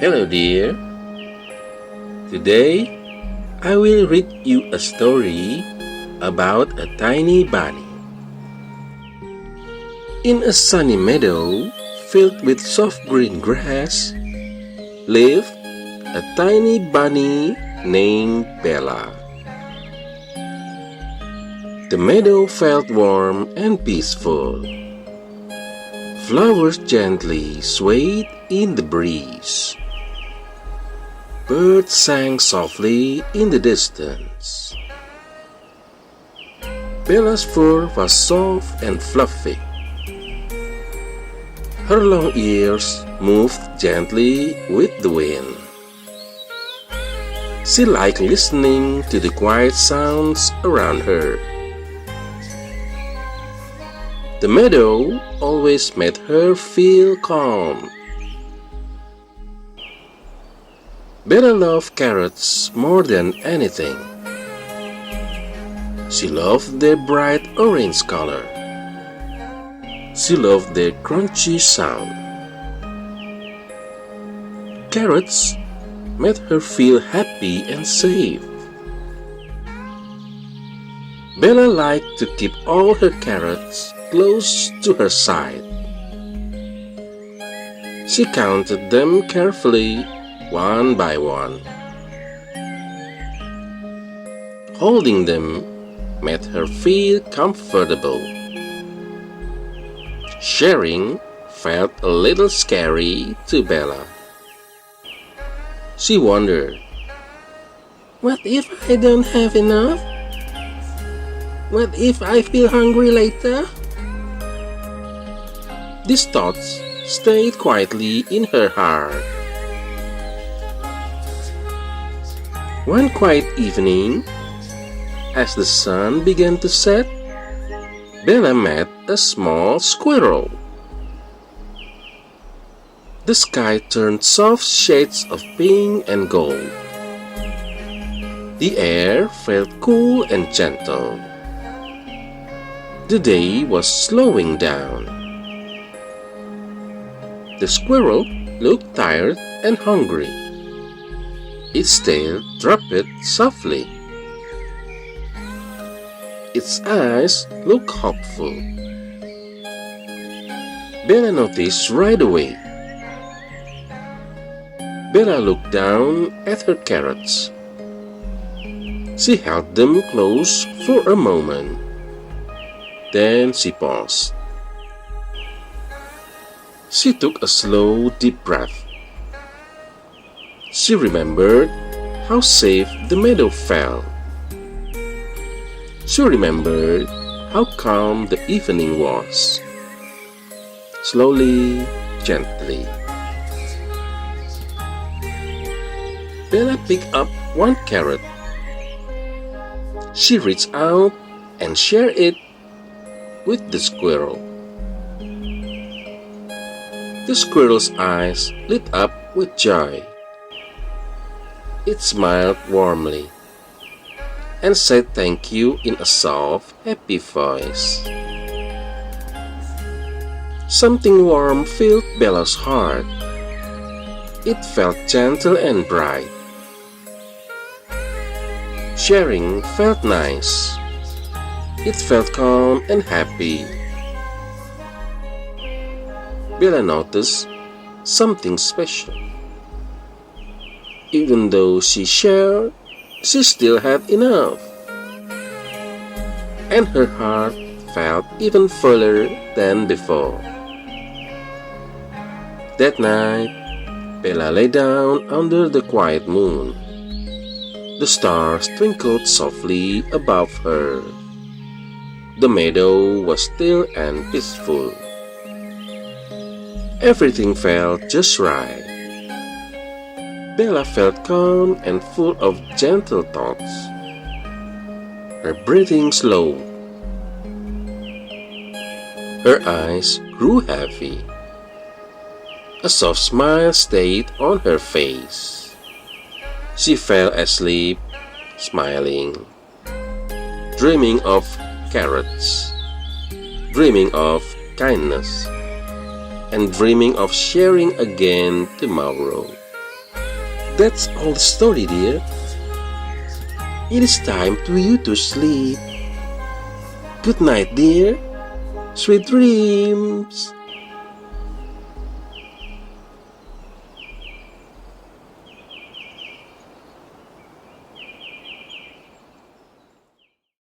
Hello dear. Today I will read you a story about a tiny bunny. In a sunny meadow filled with soft green grass lived a tiny bunny named Bella. The meadow felt warm and peaceful. Flowers gently swayed in the breeze. Birds sang softly in the distance. Bella's fur was soft and fluffy. Her long ears moved gently with the wind. She liked listening to the quiet sounds around her. The meadow always made her feel calm. Bella loved carrots more than anything. She loved their bright orange color. She loved their crunchy sound. Carrots made her feel happy and safe. Bella liked to keep all her carrots close to her side. She counted them carefully, one by one. Holding them made her feel comfortable. Sharing felt a little scary to Bella. She wondered, what if I don't have enough? What if I feel hungry later? These thoughts stayed quietly in her heart. One quiet evening, as the sun began to set, Bella met a small squirrel. The sky turned soft shades of pink and gold. The air felt cool and gentle. The day was slowing down. The squirrel looked tired and hungry. Its tail dropped softly. Its eyes looked hopeful. Bella noticed right away. Bella looked down at her carrots. She held them close for a moment. Then she paused. She took a slow, deep breath. She remembered how safe the meadow felt. She remembered how calm the evening was. Slowly, gently, Bella picked up one carrot. She reached out and shared it with the squirrel. The squirrel's eyes lit up with joy. It smiled warmly and said thank you in a soft, happy voice. Something warm filled Bella's heart. It felt gentle and bright. Sharing felt nice. It felt calm and happy. Bella noticed something special. Even though she shared, she still had enough. And her heart felt even fuller than before. That night, Bella lay down under the quiet moon. The stars twinkled softly above her. The meadow was still and peaceful. Everything felt just right. Bella felt calm and full of gentle thoughts. Her breathing slowed. Her eyes grew heavy. A soft smile stayed on her face. She fell asleep, smiling, dreaming of carrots, dreaming of kindness, and dreaming of sharing again tomorrow. That's all the story, dear. It is time for you to sleep. Good night, dear. Sweet dreams.